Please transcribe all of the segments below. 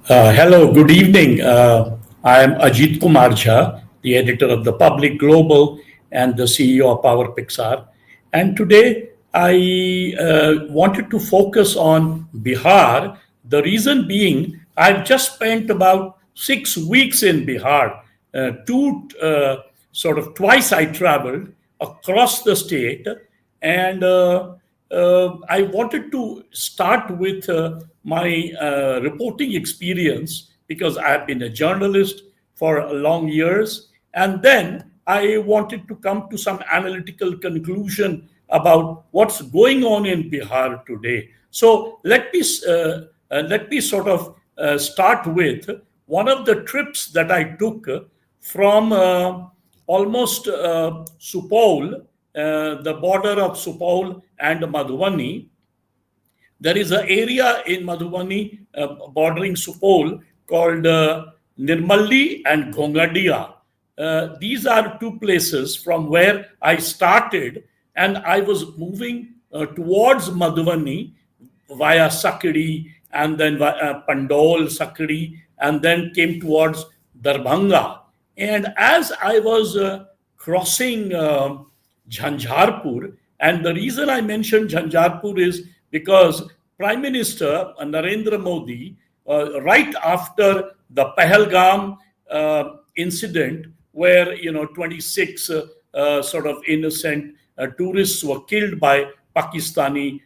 Hello, good evening. I am Ajit Kumar Jha, the editor of the Public Global and the CEO of Power Pixar. And today I wanted to focus on Bihar. The reason being, I've just spent about 6 weeks in Bihar. Twice I traveled across the state, and I wanted to start with my reporting experience because I have been a journalist for long years. And then I wanted to come to some analytical conclusion about what's going on in Bihar today. So let me sort of start with one of the trips that I took from almost Supaul, the border of Supaul and Madhubani. There is an area in Madhubani bordering Supaul called Nirmalli and Ghongadia. These are two places from where I started, and I was moving towards Madhubani via Sakri and then Pandol, Sakri, and then came towards Darbhanga. And as I was crossing Jhanjharpur, and the reason I mentioned Jhanjharpur is because Prime Minister Narendra Modi, right after the Pahalgam incident, where 26 sort of innocent tourists were killed by Pakistani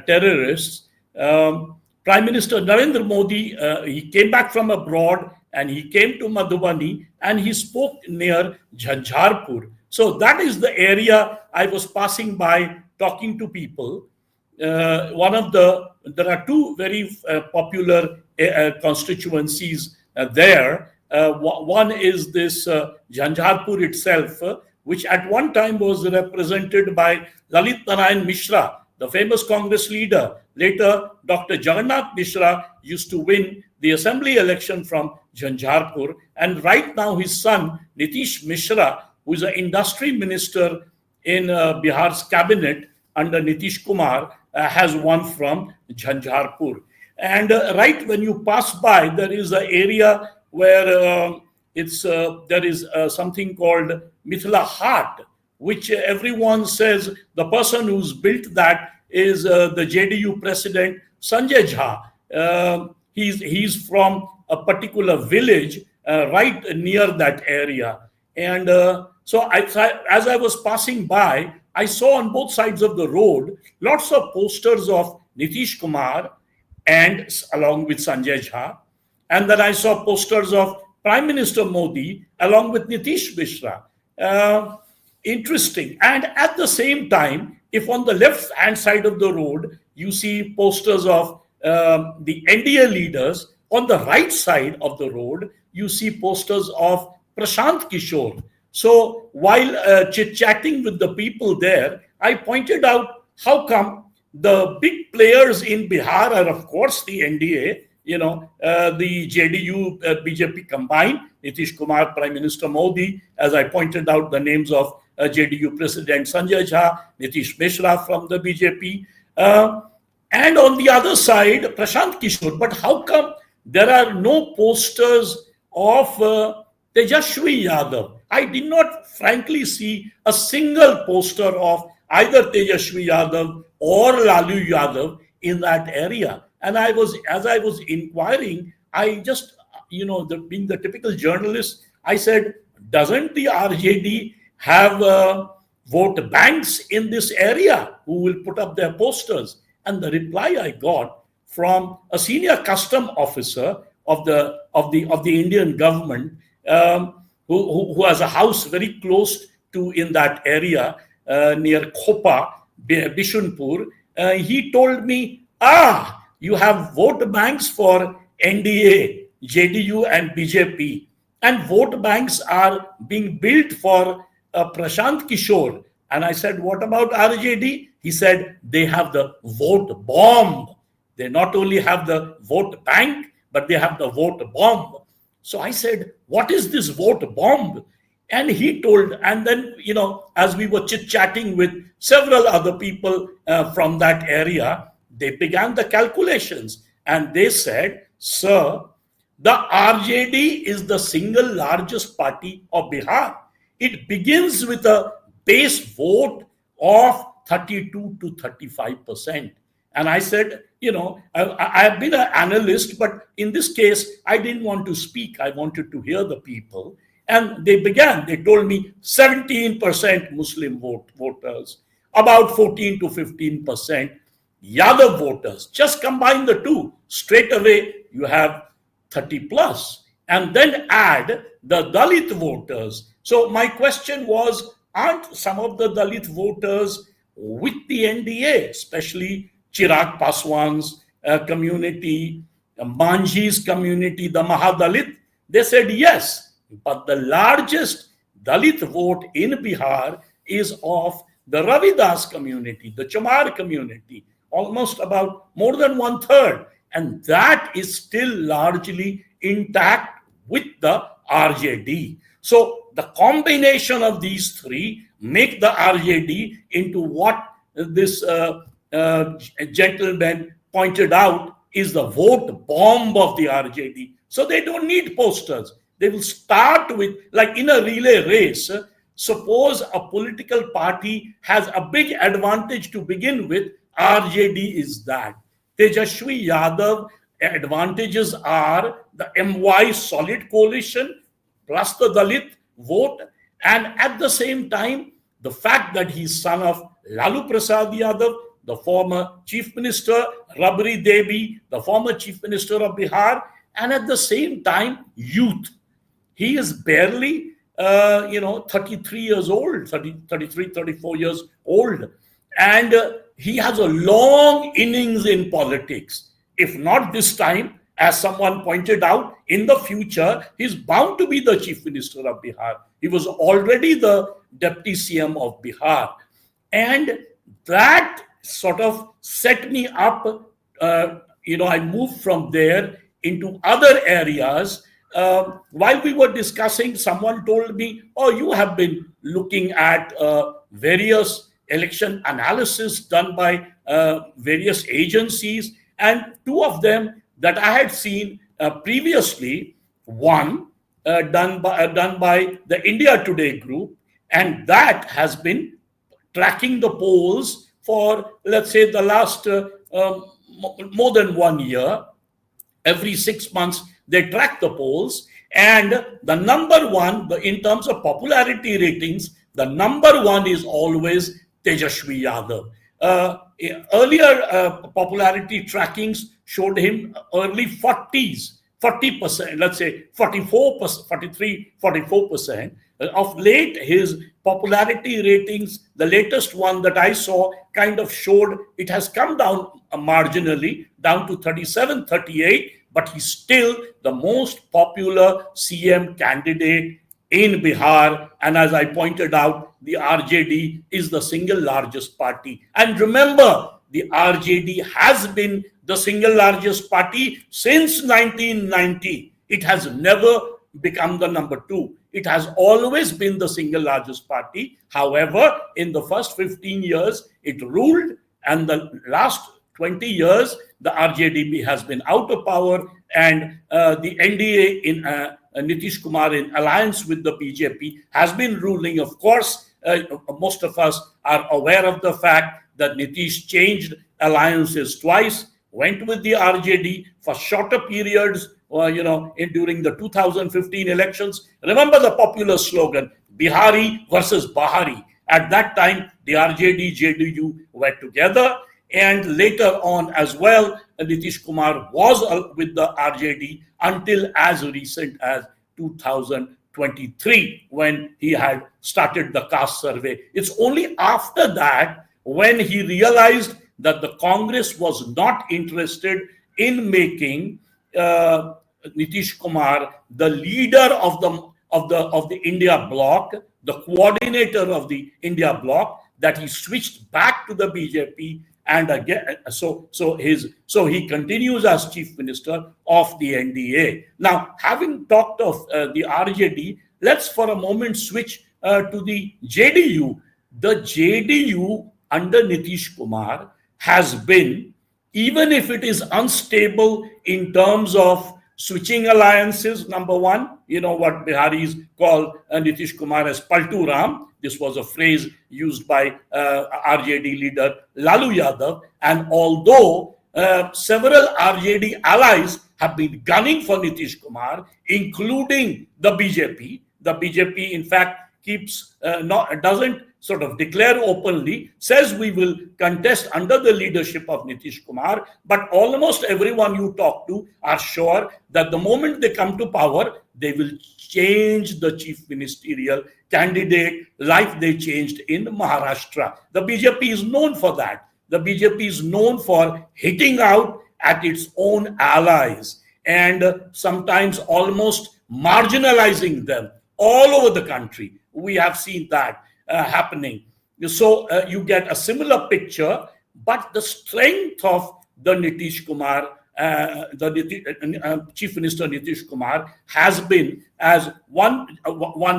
terrorists, Prime Minister Narendra Modi, he came back from abroad and he came to Madhubani and he spoke near Jhanjharpur. So that is the area I was passing by talking to people. There are two very popular constituencies there. One is this Jhanjharpur itself, which at one time was represented by Lalit Narayan Mishra, the famous Congress leader. Later, Dr. Jagannath Mishra used to win the assembly election from Jhanjharpur. And right now, his son, Nitish Mishra, who is an industry minister in Bihar's cabinet under Nitish Kumar, has won from Jhanjharpur. And right when you pass by, there is an area where there is something called Mithila Haat, which everyone says the person who's built that is the JDU president, Sanjay Jha. He's from a particular village right near that area. And as I was passing by, I saw on both sides of the road lots of posters of Nitish Kumar and along with Sanjay Jha. And then I saw posters of Prime Minister Modi along with Nitish Mishra. Interesting. And at the same time, if on the left hand side of the road, you see posters of the NDA leaders, on the right side of the road, you see posters of Prashant Kishor. So while chit-chatting with the people there, I pointed out how come the big players in Bihar are, of course, the NDA, the JDU, BJP combined, Nitish Kumar, Prime Minister Modi, as I pointed out the names of JDU President Sanjay Jha, Nitish Mishra from the BJP, and on the other side, Prashant Kishor. But how come there are no posters of Tejashwi Yadav? I did not, frankly, see a single poster of either Tejashwi Yadav or Lalu Yadav in that area. And as I was inquiring, I just, being the typical journalist, I said, doesn't the RJD have vote banks in this area who will put up their posters? And the reply I got from a senior custom officer of the Indian government, who has a house very close to in that area near Khopa, Bishunpur, he told me, you have vote banks for NDA, JDU and BJP, and vote banks are being built for Prashant Kishor. And I said, what about RJD? He said, they have the vote bomb. They not only have the vote bank, but they have the vote bomb. So I said, what is this vote bomb? And he told, and then, as we were chit-chatting with several other people from that area, they began the calculations. And they said, sir, The RJD is the single largest party of Bihar. It begins with a base vote of 32 to 35%. And I said, I have been an analyst, but in this case, I didn't want to speak. I wanted to hear the people. And they told me 17% Muslim voters, about 14 to 15% Yadav voters. Just combine the two. Straight away, you have 30 plus. And then add the Dalit voters. So my question was, aren't some of the Dalit voters with the NDA, especially Chirag Paswan's community, Manjhi's community, the Mahadalit? They said yes, but the largest Dalit vote in Bihar is of the Ravidas community, the Chamar community, almost about more than 1/3. And that is still largely intact with the RJD. So the combination of these three make the RJD into what this gentleman pointed out is the vote bomb of the RJD. So they don't need posters. They will start with, like in a relay race, suppose a political party has a big advantage to begin with, RJD is that. Tejashwi Yadav advantages are the MY solid coalition plus the Dalit vote, and at the same time, the fact that he's son of Lalu Prasad Yadav, the former chief minister, Rabri Devi, the former chief minister of Bihar, and at the same time, youth. He is barely, 33 years old, 33, 34 years old. And he has a long innings in politics. If not this time, as someone pointed out, in the future, he's bound to be the chief minister of Bihar. He was already the deputy CM of Bihar. And that sort of set me up. I moved from there into other areas. While we were discussing, someone told me, oh, you have been looking at various election analysis done by various agencies, and two of them that I had seen previously, one done by the India Today group, and that has been tracking the polls for, let's say, the last more than 1 year. Every 6 months, they track the polls, and the number one, in terms of popularity ratings, the number one is always Tejashwi Yadav. Earlier popularity trackings showed him early 40%, let's say 44%, 43, 44%. Of late, his popularity ratings, the latest one that I saw, kind of showed it has come down marginally, down to 37, 38, but he's still the most popular CM candidate in Bihar. And as I pointed out, the RJD is the single largest party. And remember, the RJD has been the single largest party since 1990. It has never become the number two. It has always been the single largest party. However, in the first 15 years, it ruled, and the last 20 years, the RJD has been out of power, and the NDA in Nitish Kumar in alliance with the BJP has been ruling. Of course, most of us are aware of the fact that Nitish changed alliances twice, went with the RJD for shorter periods, during the 2015 elections. Remember the popular slogan, Bihari versus Bahari. At that time, the RJD, JDU were together. And later on as well, Nitish Kumar was with the RJD until as recent as 2023, when he had started the caste survey. It's only after that, when he realized that the Congress was not interested in making Nitish Kumar the leader of the India bloc, the coordinator of the India bloc, that he switched back to the BJP. And again, so he continues as chief minister of the NDA. Now, having talked of the RJD, let's for a moment switch to the JDU. The JDU under Nitish Kumar has been, even if it is unstable in terms of switching alliances, number one. You know what Biharis call Nitish Kumar as Paltu Ram. This was a phrase used by RJD leader Lalu Yadav. And although several RJD allies have been gunning for Nitish Kumar, including the BJP, in fact, doesn't sort of declare openly, says we will contest under the leadership of Nitish Kumar, but almost everyone you talk to are sure that the moment they come to power, they will change the chief ministerial candidate like they changed in Maharashtra. The BJP is known for that. The BJP is known for hitting out at its own allies and sometimes almost marginalizing them all over the country. We have seen that happening. So you get a similar picture, but the strength of the Nitish Kumar, Chief Minister Nitish Kumar, has been, as one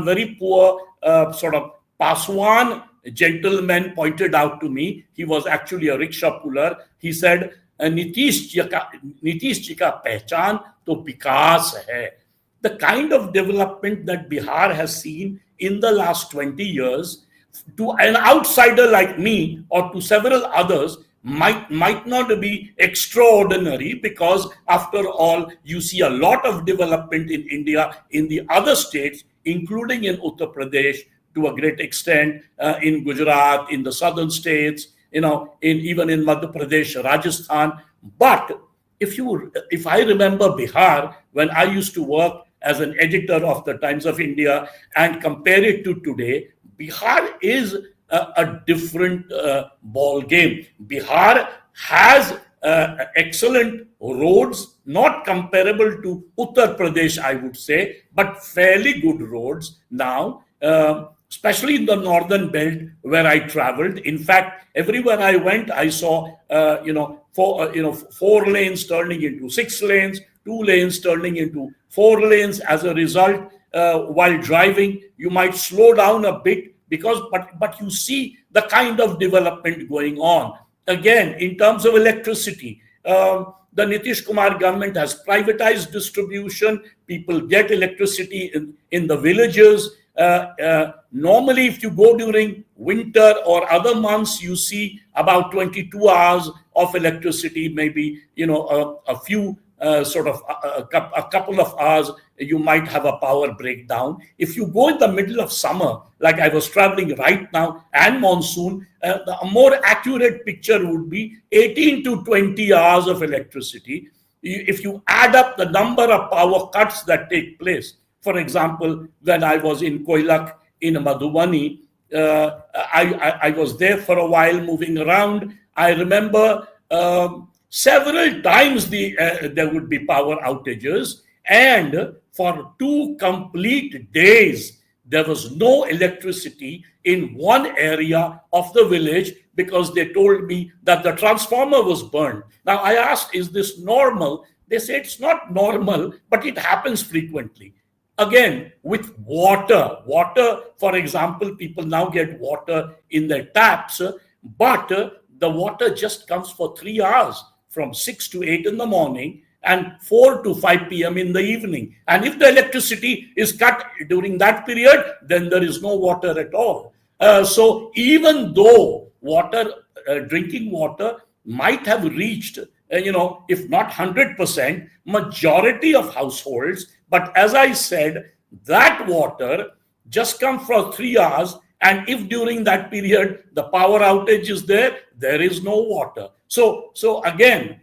very poor sort of Paswan gentleman pointed out to me. He was actually a rickshaw puller. He said, Nitish ji ka pehchan to Vikas hai. The kind of development that Bihar has seen in the last 20 years, to an outsider like me or to several others, might not be extraordinary, because after all, you see a lot of development in India in the other states, including in Uttar Pradesh, to a great extent, in Gujarat, in the southern states, even in Madhya Pradesh, Rajasthan. But if I remember Bihar, when I used to work as an editor of the Times of India, and compare it to today, Bihar is a different ball game. Bihar has excellent roads, not comparable to Uttar Pradesh, I would say, but fairly good roads now, especially in the northern belt where I traveled. In fact, everywhere I went, I saw 4 lanes turning into 6 lanes, 2 lanes turning into 4 lanes. As a result, while driving, you might slow down a bit, but you see the kind of development going on. Again, in terms of electricity, the Nitish Kumar government has privatized distribution. People get electricity in the villages. Normally, if you go during winter or other months, you see about 22 hours of electricity, maybe a few a couple of hours you might have a power breakdown. If you go in the middle of summer, like I was traveling right now, and monsoon, a more accurate picture would be 18 to 20 hours of electricity. If you add up the number of power cuts that take place, for example, when I was in Koilak in Madhubani, I was there for a while moving around. I remember several times there would be power outages, and for 2 complete days, there was no electricity in one area of the village because they told me that the transformer was burned. Now, I asked, is this normal? They said it's not normal, but it happens frequently. Again, with water, for example, people now get water in their taps, but the water just comes for 3 hours, from 6 to 8 in the morning and 4 to 5 p.m. in the evening. And if the electricity is cut during that period, then there is no water at all. So even though drinking water might have reached, if not 100%, majority of households, but as I said, that water just comes for 3 hours, and if during that period the power outage is there is no water. So again,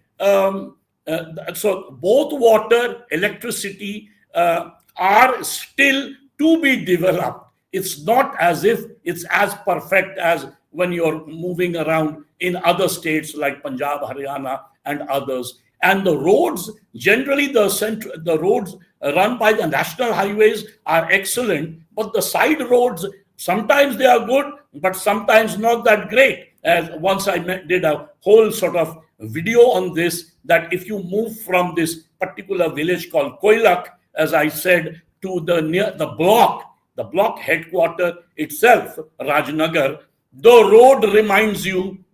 so both water, electricity are still to be developed. It's not as if it's as perfect as when you're moving around in other states like Punjab, Haryana, and others. And the roads, generally the roads run by the national highways are excellent, but the side roads, sometimes they are good, but sometimes not that great. As once I did a whole sort of video on this, that if you move from this particular village called Koilak, as I said, to the block headquarter itself, Rajnagar, the road reminds you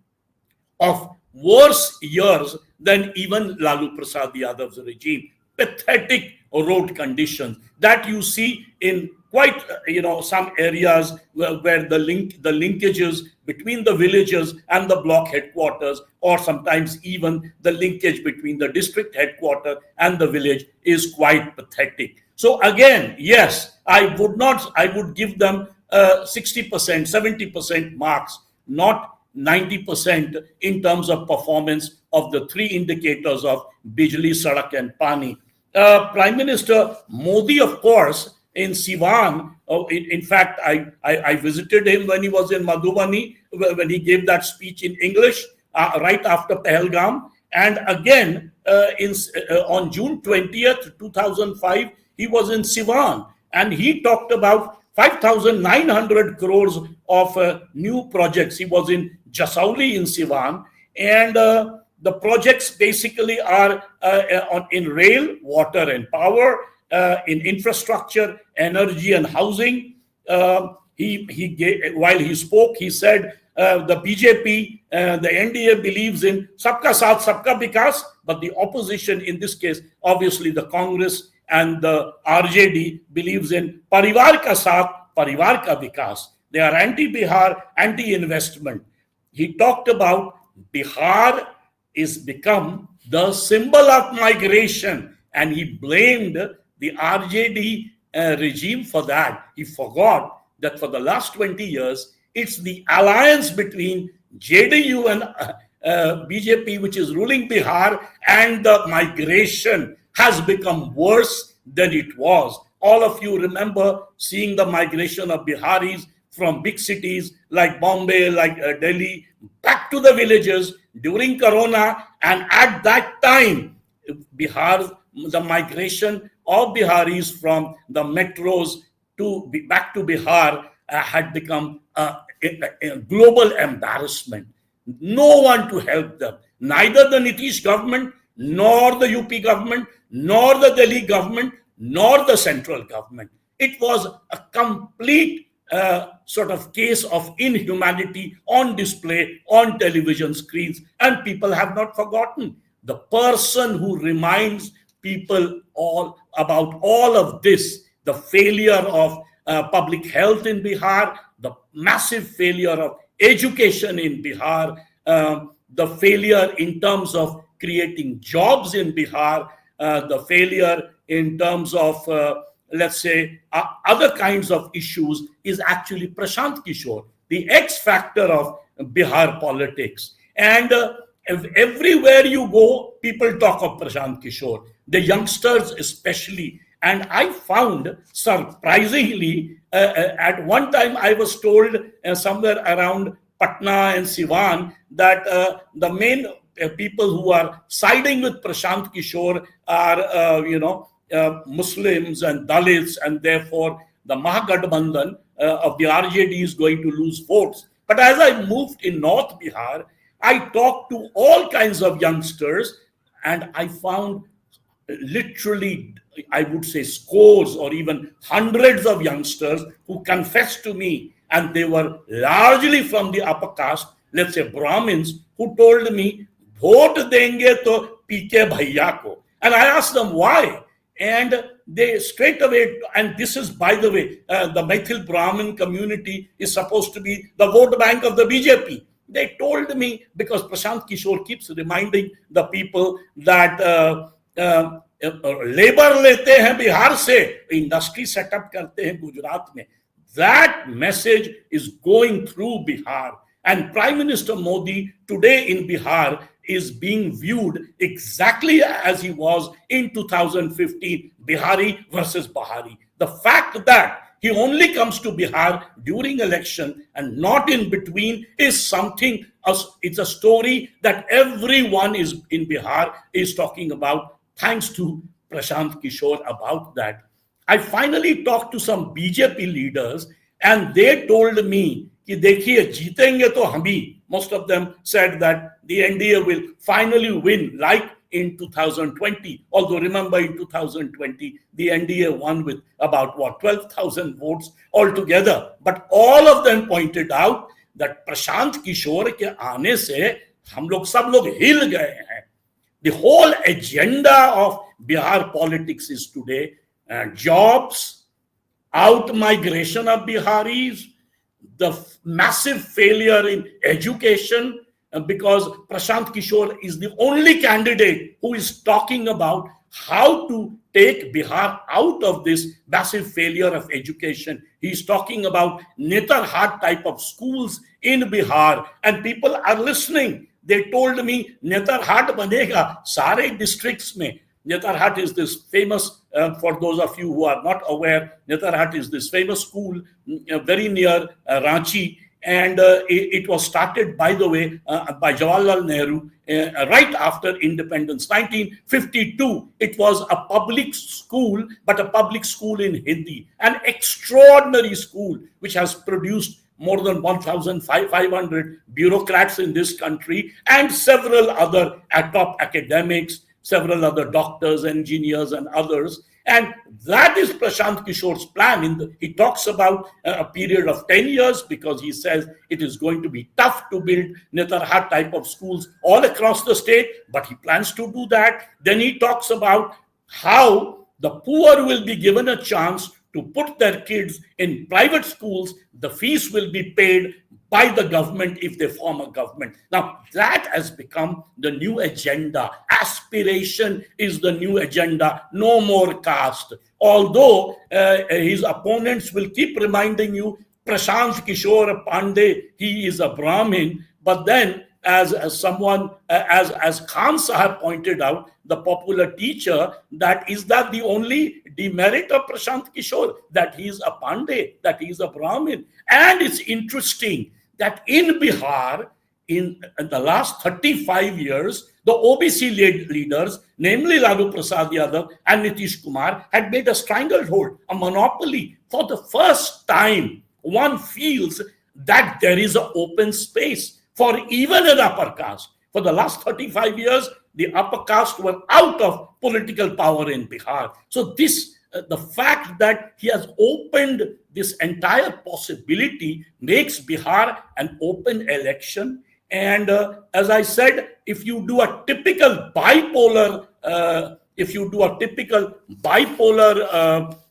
of worse years than even Lalu Prasad Yadav's regime. pathetic road conditions that you see in quite some areas where the linkages between the villages and the block headquarters, or sometimes even the linkage between the district headquarters and the village, is quite pathetic. So again, yes, I would give them 60%, 70% marks, not 90% in terms of performance of the three indicators of Bijli, Sadak and Pani. Prime Minister Modi, of course, in Siwan, in fact, I visited him when he was in Madhubani, when he gave that speech in English right after Pahalgam. And again, on June 20th, 2005, he was in Siwan, and he talked about 5,900 crores of new projects. He was in Jasauli in Siwan, and the projects basically are in rail, water and power, in infrastructure, energy and housing. While he spoke, he said the BJP, the NDA believes in Sabka Saath, Sabka Vikas, but the opposition, in this case, obviously the Congress and the RJD, believes in Parivar Ka Saath, Parivar Ka Vikas. They are anti-Bihar, anti-investment. He talked about Bihar is become the symbol of migration, and he blamed the RJD regime for that. He forgot that for the last 20 years, it's the alliance between JDU and BJP, which is ruling Bihar, and the migration has become worse than it was. All of you remember seeing the migration of Biharis from big cities like Bombay, like Delhi, back to the villages during Corona. And at that time, the migration of Biharis from the metros back to Bihar had become a global embarrassment. No one to help them. Neither the Nitish government, nor the UP government, nor the Delhi government, nor the central government. It was a complete sort of case of inhumanity on display on television screens, and people have not forgotten. The person who reminds people all about all of this, the failure of public health in Bihar, the massive failure of education in Bihar, the failure in terms of creating jobs in Bihar, the failure in terms of, let's say, other kinds of issues, is actually Prashant Kishor, the X factor of Bihar politics. And everywhere you go, people talk of Prashant Kishor, the youngsters especially. And I found, surprisingly, at one time I was told somewhere around Patna and Siwan that the main people who are siding with Prashant Kishor are, Muslims and Dalits, and therefore the Mahagathbandhan of the RJD is going to lose votes. But as I moved in North Bihar, I talked to all kinds of youngsters, and I found literally, I would say, scores or even hundreds of youngsters who confessed to me, and they were largely from the upper caste, let's say Brahmins, who told me, vote denge to PK bhaiya ko. And I asked them why. And they straight away, and this is, by the way, the Maithil Brahmin community is supposed to be the vote bank of the BJP. They told me, because Prashant Kishor keeps reminding the people that labor lete hain Bihar se, industry set up karte hain Gujarat mein. That message is going through Bihar. And Prime Minister Modi today in Bihar is being viewed exactly as he was in 2015, Bihari versus Bahari. The fact that he only comes to Bihar during election and not in between is something, it's a story that everyone is in Bihar is talking about, thanks to Prashant Kishor about that. I finally talked to some BJP leaders, and they told me, कि देखिए जीतेंगे तो हम ही. Most of them said that the NDA will finally win, like in 2020. Although remember, in 2020, the NDA won with about 12,000 votes altogether. But all of them pointed out that Prashant Kishor के आने से हम लोग सब लोग हिल गए हैं. The whole agenda of Bihar politics is today jobs, out migration of Biharis, the massive failure in education, because Prashant Kishor is the only candidate who is talking about how to take Bihar out of this massive failure of education. He's talking about Netarhat type of schools in Bihar, and people are listening. They told me Netarhat banega sare districts mein. Netarhat is this famous, for those of you who are not aware, Netarhat is this famous school very near Ranchi. And it was started, by the way, by Jawaharlal Nehru right after independence, 1952. It was a public school, but a public school in Hindi. An extraordinary school which has produced more than 1,500 bureaucrats in this country and several other top academics, several other doctors, engineers, and others. And that is Prashant Kishor's plan. He talks about a period of 10 years because he says it is going to be tough to build Netarhat type of schools all across the state, but he plans to do that. Then he talks about how the poor will be given a chance to put their kids in private schools. The fees will be paid by the government if they form a government. Now, that has become the new agenda. Aspiration is the new agenda. No more caste. Although his opponents will keep reminding you, Prashant Kishor Pandey, he is a Brahmin. But then, as Khan Sahab pointed out, the popular teacher, that the only demerit of Prashant Kishor, that he is a Pandey, that he is a Brahmin. And it's interesting that in Bihar, in the last 35 years, the OBC leaders, namely Lalu Prasad Yadav and Nitish Kumar, had made a stranglehold, a monopoly. For the first time, one feels that there is an open space for even an upper caste. For the last 35 years, the upper caste were out of political power in Bihar. So the fact that he has opened this entire possibility makes Bihar an open election. And as I said, if you do a typical bipolar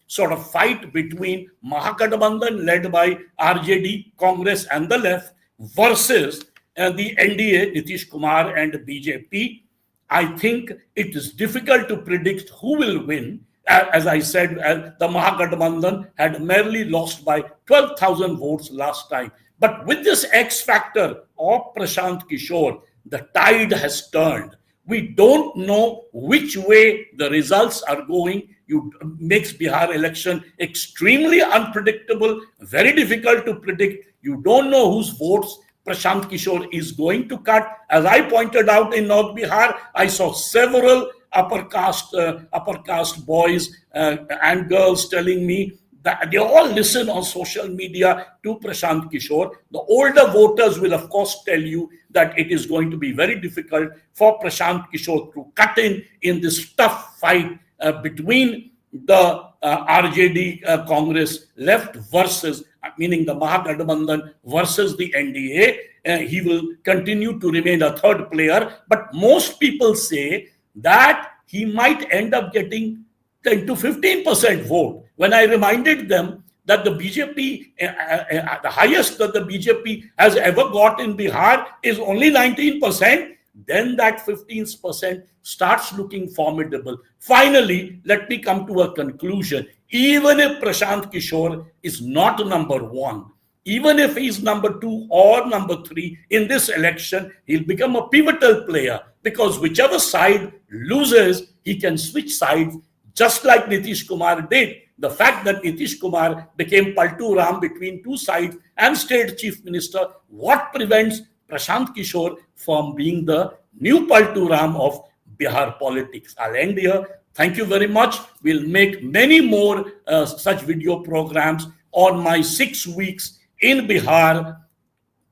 sort of fight between Mahagathbandhan led by RJD, Congress and the left versus the NDA, Nitish Kumar and BJP, I think it is difficult to predict who will win. As I said, the Mahagathbandhan had merely lost by 12,000 votes last time. But with this X factor of Prashant Kishor, the tide has turned. We don't know which way the results are going. It makes Bihar election extremely unpredictable, very difficult to predict. You don't know whose votes Prashant Kishor is going to cut. As I pointed out in North Bihar, I saw several upper caste boys and girls telling me that they all listen on social media to Prashant Kishor. The older voters will, of course, tell you that it is going to be very difficult for Prashant Kishor to cut in this tough fight between the RJD Congress left versus, meaning the Mahagathbandhan versus the NDA. He will continue to remain a third player, but most people say that he might end up getting 10 to 15% vote. When I reminded them that the BJP, the highest that the BJP has ever got in Bihar is only 19%, then that 15% starts looking formidable. Finally, let me come to a conclusion. Even if Prashant Kishor is not number one, even if he's number two or number three in this election, he'll become a pivotal player, because whichever side loses, he can switch sides, just like Nitish Kumar did. The fact that Nitish Kumar became Paltu Ram between two sides and state chief minister, what prevents Prashant Kishor from being the new Paltu Ram of Bihar politics? I'll end here. Thank you very much. We'll make many more such video programs on my 6 weeks in Bihar.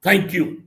Thank you.